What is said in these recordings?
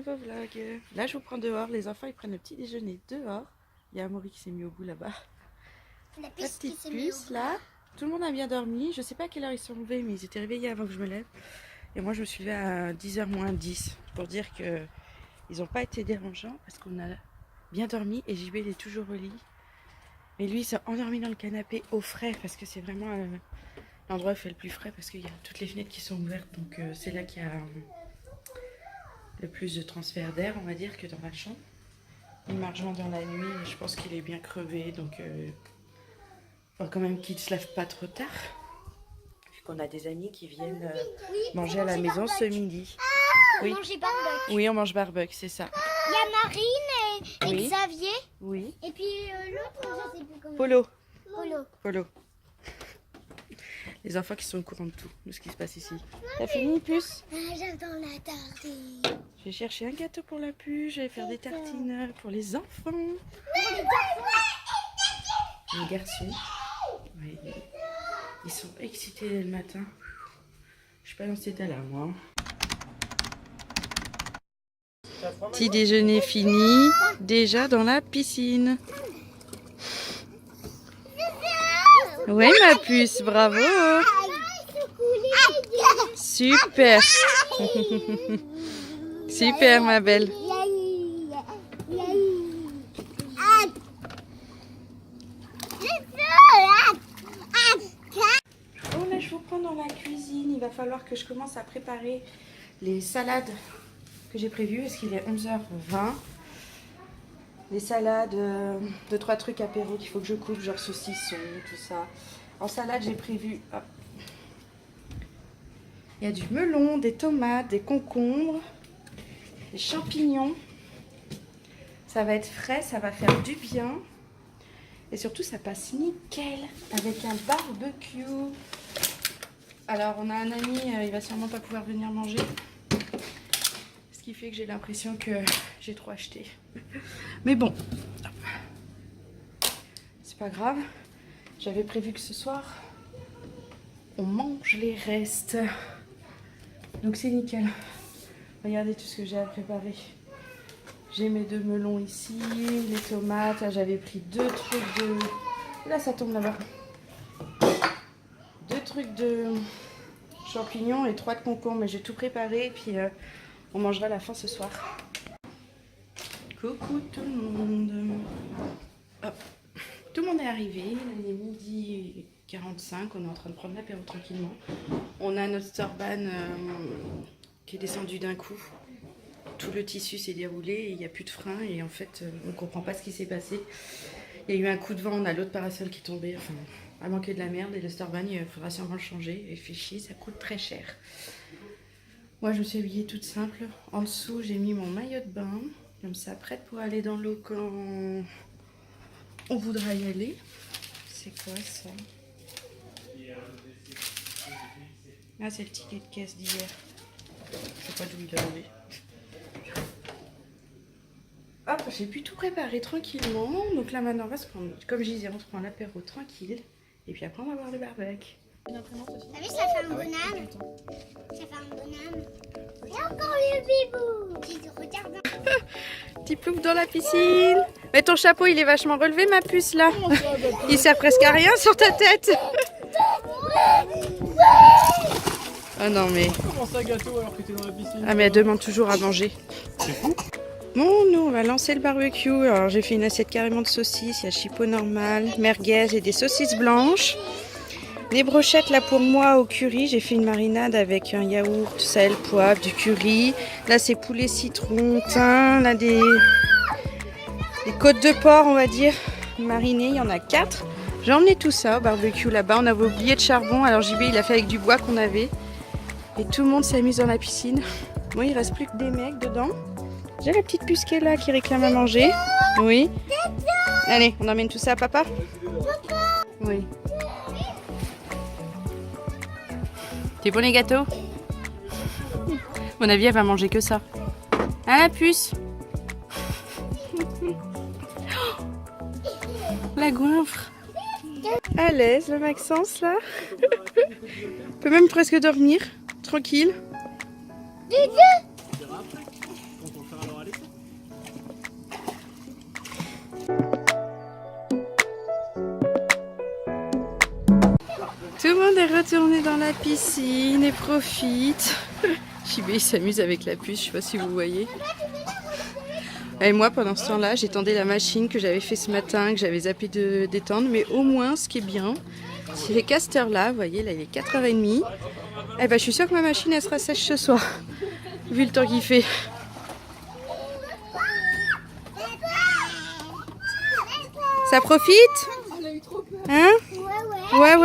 nouveau vlog. Là, je vous prends dehors. Les enfants, ils prennent le petit déjeuner dehors. Il y a Amaury qui s'est mis au bout là-bas. La petite puce, là. Tout le monde a bien dormi. Je sais pas à quelle heure ils sont levés, mais ils étaient réveillés avant que je me lève. Et moi, je me suis levée à 10h moins 10 pour dire que ils n'ont pas été dérangeants parce qu'on a bien dormi. Et JB, il est toujours au lit. Mais lui, il s'est endormi dans le canapé au frais parce que c'est vraiment l'endroit où il fait le plus frais parce qu'il y a toutes les fenêtres qui sont ouvertes. Donc, c'est là qu'il y a le plus de transfert d'air, on va dire, que dans la chambre. Il marche dans la nuit et je pense qu'il est bien crevé. Donc, il faut quand même qu'il ne se lève pas trop tard. Vu qu'on a des amis qui viennent manger à la maison ce midi. Oui. Manger barbecue. Oui, on mange barbecue, c'est ça. Il y a Marine et Xavier. Oui. Et puis l'autre, je sais plus comment. Polo. Polo. Les enfants qui sont au courant de tout, de ce qui se passe ici. T'as fini, puce? J'attends la tartine. Je vais chercher un gâteau pour la puce, je vais faire des tartines pour les enfants. Les garçons. Oui. Ils sont excités dès le matin. Je suis pas dans cet état-là, moi. Petit déjeuner fini, déjà dans la piscine. Ouais, ma puce, bravo. Super. Super, ma belle. Bon, là, je vous prends dans la cuisine. Il va falloir que je commence à préparer les salades que j'ai prévues. Parce qu'il est 11h20. Les salades, 2-3 trucs apéro qu'il faut que je coupe, genre saucisson, tout ça. En salade, j'ai prévu... hop. Il y a du melon, des tomates, des concombres, des champignons. Ça va être frais, ça va faire du bien. Et surtout, ça passe nickel avec un barbecue. Alors, on a un ami, il va sûrement pas pouvoir venir manger. Ce qui fait que j'ai l'impression que j'ai trop acheté. Mais bon, c'est pas grave. J'avais prévu que ce soir, on mange les restes. Donc c'est nickel. Regardez tout ce que j'ai à préparer. J'ai mes 2 melons ici, les tomates. Là, j'avais pris 2 trucs de... Là, ça tombe là-bas. 2 trucs de champignons et 3 de concombres. Mais j'ai tout préparé et puis on mangera à la fin ce soir. Coucou tout le monde. Hop. Tout le monde est arrivé. Il est midi 45. On est en train de prendre l'apéro tranquillement. On a notre Storban qui est descendu d'un coup. Tout le tissu s'est déroulé et il n'y a plus de frein. Et en fait, on ne comprend pas ce qui s'est passé. Il y a eu un coup de vent. On a l'autre parasol qui est tombé. Enfin, à manquer de la merde. Et le Storban, il faudra sûrement le changer. Il fait chier, ça coûte très cher. Moi, je me suis habillée toute simple. En dessous, j'ai mis mon maillot de bain. Comme ça, prête pour aller dans l'eau quand on voudra y aller. C'est quoi ça? Ah, c'est le ticket de caisse d'hier. Je sais pas d'où il est arrivé. Hop, j'ai pu tout préparer tranquillement. Donc là, maintenant, on va se prendre, comme je disais, on se prend l'apéro tranquille. Et puis après, on va voir le barbecue. T'as vu, ça fait un bonhomme. Ça fait un bonhomme. Et encore le bibou. Regarde. Petit plouf dans la piscine. Mais ton chapeau, il est vachement relevé, ma puce, là. Il sert presque à rien sur ta tête. Ah non, mais... Comment ça, gâteau, alors que t'es dans la piscine? Ah, mais elle demande toujours à manger. C'est fou. Bon, nous, on va lancer le barbecue. Alors, j'ai fait une assiette carrément de saucisses. Il y a chipot normal, merguez et des saucisses blanches. Des brochettes, là, pour moi, au curry. J'ai fait une marinade avec un yaourt, sel, poivre, du curry. Là, c'est poulet citron, thym. Là, des côtes de porc, on va dire, marinées. Il y en a 4. J'ai emmené tout ça au barbecue là-bas. On avait oublié de charbon. Alors, JB, il a fait avec du bois qu'on avait. Et tout le monde s'amuse dans la piscine. Bon, il reste plus que des mecs dedans. J'ai la petite puce qui est là, qui réclame à manger. Oui. Allez, on emmène tout ça à papa? Oui. T'es bon les gâteaux? À mon avis, elle va manger que ça. Hein, la puce? La goinfre. À l'aise, le Maxence, là. Peut même presque dormir. Tranquille. On est retourné dans la piscine et profite. Chibé il s'amuse avec la puce, je sais pas si vous voyez. Et moi pendant ce temps-là, j'étendais la machine que j'avais fait ce matin, que j'avais zappé de d'étendre. Mais au moins, ce qui est bien, c'est qu'à cette heure-là, vous voyez, là il est 4h30. Eh ben, je suis sûre que ma machine elle sera sèche ce soir, vu le temps qu'il fait. Ça profite? Hein? Ouais.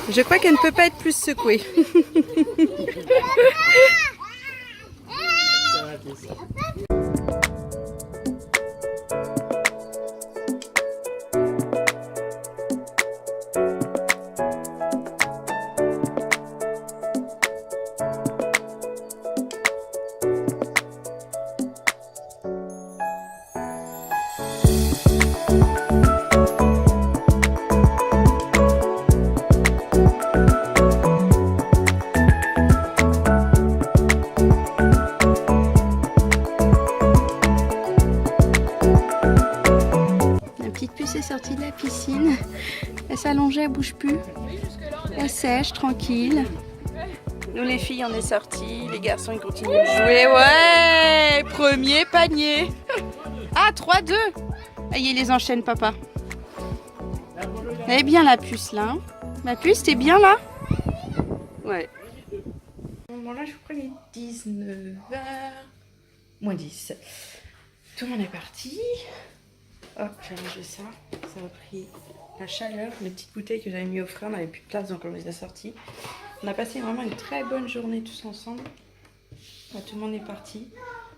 Je crois qu'elle ne peut pas être plus secouée. Sortie de la piscine, elle s'allongeait, elle bouge plus, elle sèche tranquille. Nous les filles on est sortis, les garçons ils continuent de jouer. Ouais, premier panier. Ah 3-2. Allez, les enchaîne papa. Elle est bien la puce là. Hein. Ma puce, t'es bien là? Ouais. À ce moment-là, je crois qu'il est 19h moins 10. Tout le monde est parti. Hop, j'ai rangé ça. Ça a pris la chaleur. Les petites bouteilles que j'avais mis au frais, on n'avait plus de place donc on les a sorties. On a passé vraiment une très bonne journée tous ensemble. Là, tout le monde est parti.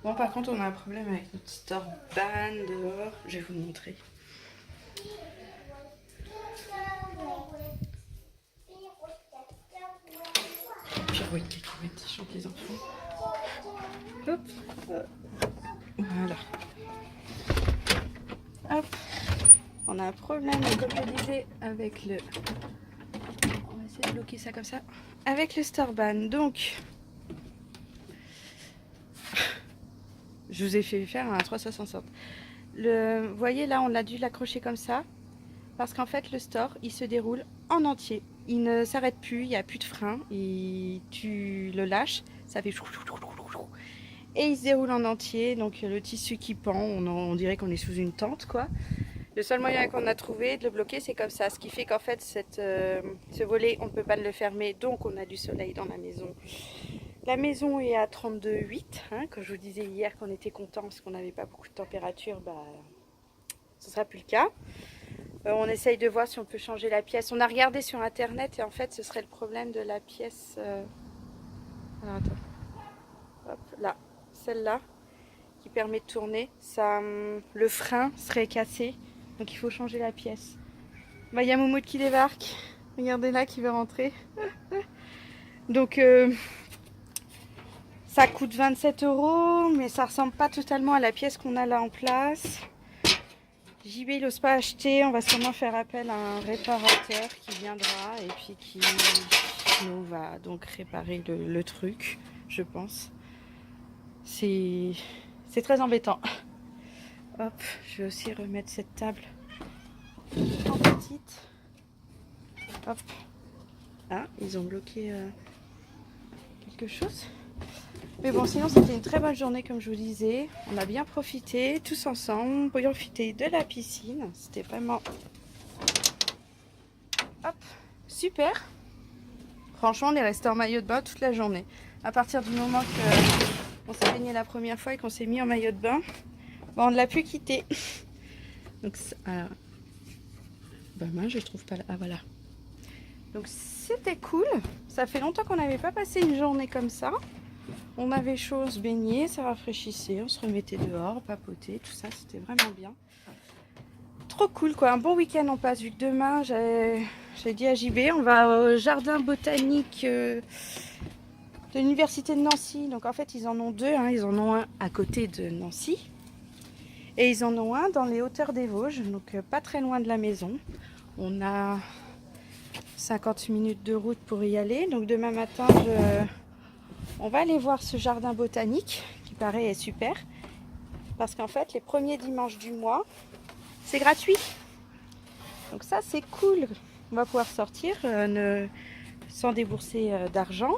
Bon, par contre, on a un problème avec notre store ban dehors. Je vais vous le montrer. Pirouette qui chante les enfants. Hop. Voilà. Hop. On a un problème, comme je disais, avec le... On va essayer de bloquer ça comme ça. Avec le store ban. Donc, je vous ai fait faire un 360. Vous voyez là, on a dû l'accrocher comme ça. Parce qu'en fait, le store, il se déroule en entier. Il ne s'arrête plus, il n'y a plus de frein. Et tu le lâches, ça fait... Et il se déroule en entier. Donc le tissu qui pend, on dirait qu'on est sous une tente, quoi. Le seul moyen qu'on a trouvé de le bloquer, c'est comme ça. Ce qui fait qu'en fait, ce volet, on ne peut pas le fermer. Donc on a du soleil dans la maison. La maison est à 32,8. Hein, quand je vous disais hier qu'on était content parce qu'on n'avait pas beaucoup de température, bah, ce ne sera plus le cas. On essaye de voir si on peut changer la pièce. On a regardé sur internet et en fait ce serait le problème de la pièce. Alors attends. Hop, là, celle-là qui permet de tourner. Ça, le frein serait cassé, donc il faut changer la pièce. Bah, y a Moumoud qui débarque. Regardez là qui veut rentrer. Donc ça coûte 27 €, mais ça ressemble pas totalement à la pièce qu'on a là en place. JB il n'ose pas acheter, on va sûrement faire appel à un réparateur qui viendra et puis qui nous va donc réparer le truc, je pense. C'est très embêtant. Hop, je vais aussi remettre cette table en petite. Hop. Ah, ils ont bloqué quelque chose. Mais bon, sinon c'était une très bonne journée comme je vous disais. On a bien profité tous ensemble, profiter de la piscine. C'était vraiment hop, super. Franchement, on est resté en maillot de bain toute la journée. À partir du moment qu'on s'est baigné la première fois et qu'on s'est mis en maillot de bain, bon, on ne l'a plus quitté. Donc, alors, bah moi je trouve pas là. Ah voilà. Donc c'était cool. Ça fait longtemps qu'on n'avait pas passé une journée comme ça. On avait chaud, on se baignait, ça rafraîchissait, on se remettait dehors, papoter, tout ça, c'était vraiment bien. Trop cool quoi, un bon week-end on passe, vu que demain, j'ai dit à JB, on va au jardin botanique de l'université de Nancy. Donc en fait, ils en ont deux, hein. Ils en ont un à côté de Nancy et ils en ont un dans les hauteurs des Vosges, donc pas très loin de la maison. On a 50 minutes de route pour y aller, donc demain matin, on va aller voir ce jardin botanique qui paraît super parce qu'en fait les premiers dimanches du mois C'est gratuit. Donc ça, c'est cool. On va pouvoir sortir sans débourser d'argent.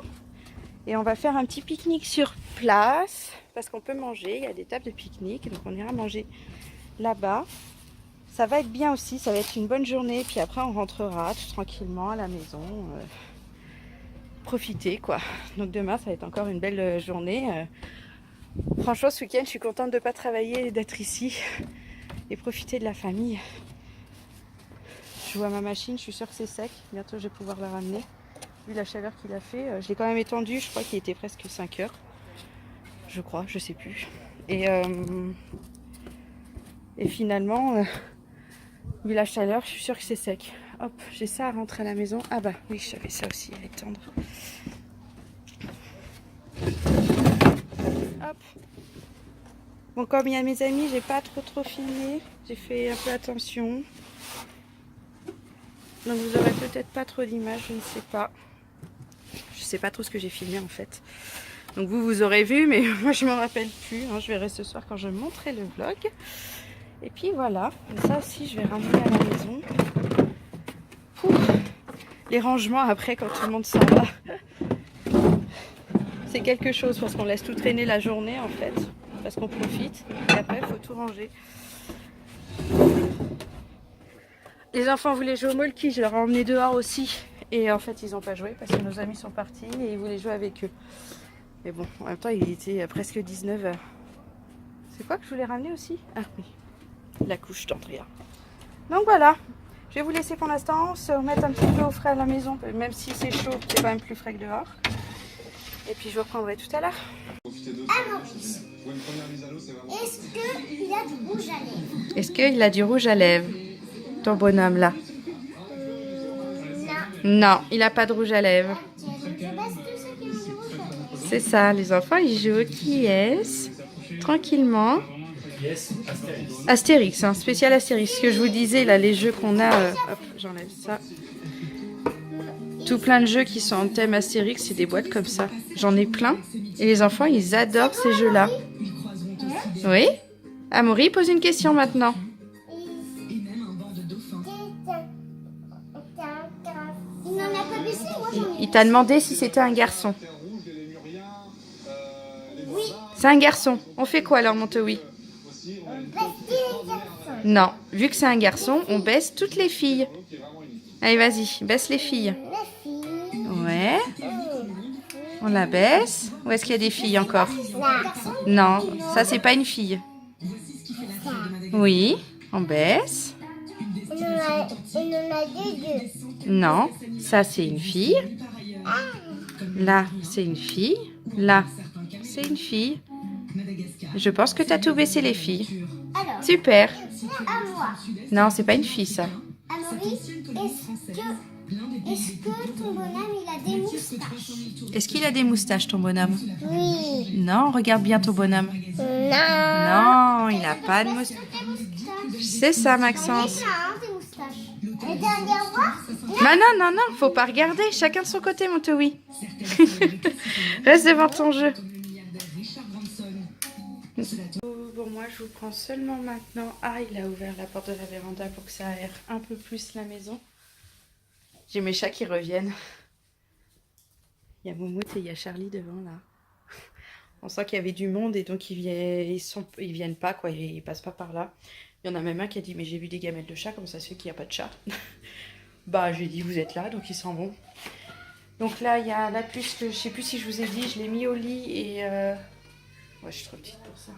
Et on va faire un petit pique-nique sur place. Parce qu'on peut manger. Il y a des tables de pique-nique. Donc on ira manger là-bas. Ça va être bien aussi. Ça va être une bonne journée. Puis après, on rentrera tout tranquillement à la maison. Profiter, quoi. Donc demain, ça va être encore une belle journée. Franchement, ce week-end, je suis contente de ne pas travailler et d'être ici. Et profiter de la famille. Je vois ma machine, je suis sûre que c'est sec. Bientôt, je vais pouvoir la ramener. Vu la chaleur qu'il a fait, je l'ai quand même étendu. Je crois qu'il était presque 5 heures. Je crois, je sais plus. Et finalement, vu la chaleur, je suis sûre que c'est sec. Hop, j'ai ça à rentrer à la maison. Ah bah oui, j'avais ça aussi à étendre. Hop. Bon, comme il y a mes amis, j'ai pas trop filmé. J'ai fait un peu attention. Donc vous aurez peut-être pas trop d'images, je ne sais pas. Je sais pas trop ce que j'ai filmé en fait. Donc vous aurez vu, mais moi je m'en rappelle plus. Hein. Je verrai ce soir quand je montrerai le vlog. Et puis voilà, et ça aussi je vais ramener à la maison. Ouf. Les rangements après quand tout le monde s'en va. C'est quelque chose parce qu'on laisse tout traîner la journée en fait. Parce qu'on profite. Et après il faut tout ranger. Les enfants voulaient jouer au molki, je leur ai emmené dehors aussi. Et en fait, ils n'ont pas joué parce que nos amis sont partis et ils voulaient jouer avec eux. Mais bon, en même temps, il était presque 19h. C'est quoi que je voulais ramener aussi? Ah oui, la couche d'Andrea. Donc voilà, je vais vous laisser pour l'instant se remettre un petit peu au frais à la maison. Même si c'est chaud, c'est quand même plus frais que dehors. Et puis je vous reprendrai tout à l'heure. Alors, est-ce qu'il a du rouge à lèvres? Est-ce qu'il a du rouge à lèvres, ton bonhomme là? Non, il n'a pas de rouge à lèvres. C'est ça, les enfants, ils jouent au qui est tranquillement. Astérix, hein, spécial Astérix. Ce que je vous disais, là, les jeux qu'on a... hop, j'enlève ça. Tout plein de jeux qui sont en thème Astérix, c'est des boîtes comme ça. J'en ai plein. Et les enfants, ils adorent ces jeux-là. Oui? Amaury pose une question maintenant. Il t'a demandé si c'était un garçon. Oui. C'est un garçon. On fait quoi alors, Montowi? Non, vu que c'est un garçon, on baisse toutes les filles. Allez, vas-y, baisse les filles. Ouais. On la baisse. Où est-ce qu'il y a des filles encore? Non, ça c'est pas une fille. Oui, on baisse. Il en a deux. Non, ça c'est une fille. Là, c'est une fille. Là, c'est une fille. Je pense que tu as tout baissé les filles. Alors, Super. à moi. Non, c'est pas une fille ça. Amaury, est-ce que ton bonhomme il a des moustaches? Est-ce qu'il a des moustaches ton bonhomme? Oui. Non, regarde bien ton bonhomme. Non. Non, il n'a pas de moustaches. C'est ça, Maxence. Des moustaches. Et dernière fois? Non, faut pas regarder. Chacun de son côté, Montowi. Reste devant ton jeu. Bon, moi, je vous prends seulement maintenant. Ah, il a ouvert la porte de la véranda pour que ça aère un peu plus la maison. J'ai mes chats qui reviennent. Il y a Moumout et il y a Charlie devant, là. On sent qu'il y avait du monde et donc ils viennent pas, quoi. Ils passent pas par là. Il y en a même un qui a dit, mais j'ai vu des gamelles de chat, comment ça se fait qu'il n'y a pas de chat? Bah, j'ai dit, vous êtes là, donc ils s'en vont. Donc là, il y a la puce que je sais plus si je vous ai dit, je l'ai mis au lit et... Ouais, je suis trop petite pour ça.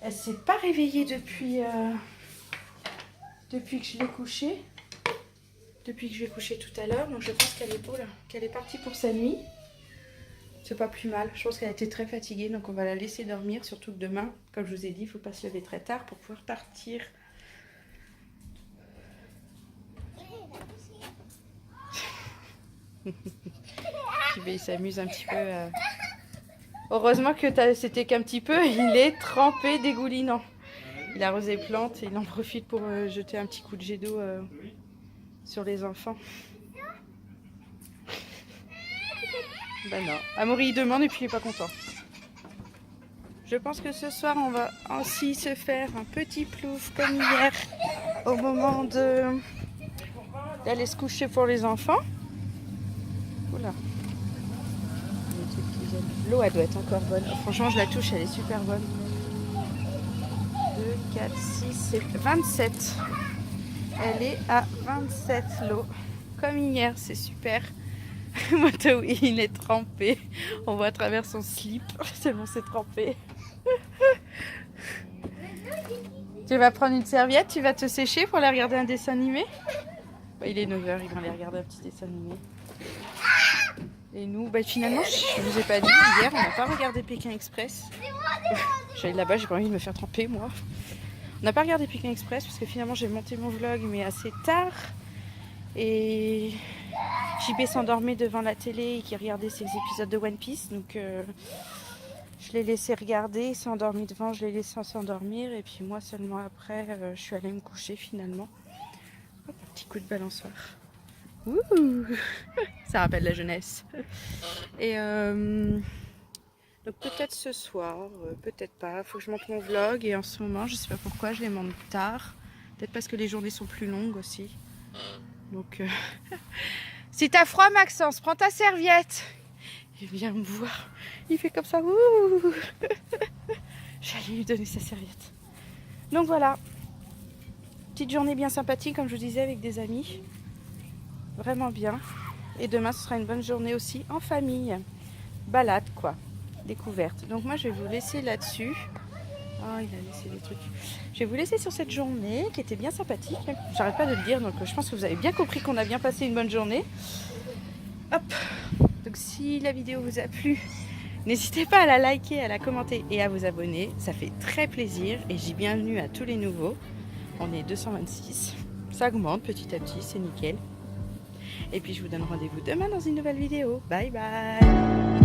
Elle s'est pas réveillée depuis que je l'ai couchée. Depuis que je l'ai couchée tout à l'heure. Donc je pense qu'elle est partie pour sa nuit. C'est pas plus mal. Je pense qu'elle a été très fatiguée. Donc on va la laisser dormir. Surtout que demain, comme je vous ai dit, il ne faut pas se lever très tard pour pouvoir partir. Il s'amuse un petit peu. Heureusement que c'était qu'un petit peu. Il est trempé, dégoulinant. Il arrose les plantes et il en profite pour jeter un petit coup de jet d'eau sur les enfants. Ben non. Amaury il demande et puis il est pas content. Je pense que ce soir, on va aussi se faire un petit plouf comme hier au moment d'aller se coucher pour les enfants. Oula. L'eau, elle doit être encore bonne. Franchement, je la touche, elle est super bonne. 2, 4, 6, 7, 27. Elle est à 27 l'eau. Comme hier, c'est super. Moto, il est trempé. On voit à travers son slip, tellement c'est trempé. Tu vas prendre une serviette, tu vas te sécher pour aller regarder un dessin animé. Il est 9h, ils vont aller regarder un petit dessin animé. Et nous, finalement, je ne vous ai pas dit, hier, on n'a pas regardé Pékin Express. J'allais là-bas, j'ai pas envie de me faire tremper, moi. On n'a pas regardé Pékin Express parce que finalement, j'ai monté mon vlog, mais assez tard. Et JB s'endormait devant la télé et qui regardait ses épisodes de One Piece. Donc, je l'ai laissé regarder, il s'est endormi devant, je l'ai laissé s'endormir. Et puis moi, seulement après, je suis allée me coucher finalement. Hop, un petit coup de balançoire. Ouh, ça rappelle la jeunesse. Et donc peut-être ce soir, peut-être pas. Faut que je monte mon vlog et en ce moment, je sais pas pourquoi, je les monte tard. Peut-être parce que les journées sont plus longues aussi. Donc, si t'as froid, Maxence, prends ta serviette. Il vient me voir. Il fait comme ça. Ouh. J'allais lui donner sa serviette. Donc voilà. Petite journée bien sympathique, comme je vous disais, avec des amis. Vraiment bien. Et demain, ce sera une bonne journée aussi en famille. Balade, quoi. Découverte. Donc moi, je vais vous laisser là-dessus. Oh, il a laissé des trucs. Je vais vous laisser sur cette journée qui était bien sympathique. J'arrête pas de le dire, donc je pense que vous avez bien compris qu'on a bien passé une bonne journée. Hop. Donc si la vidéo vous a plu, n'hésitez pas à la liker, à la commenter et à vous abonner. Ça fait très plaisir et j'ai bienvenue à tous les nouveaux. On est 226. Ça augmente petit à petit, c'est nickel. Et puis je vous donne rendez-vous demain dans une nouvelle vidéo. Bye bye.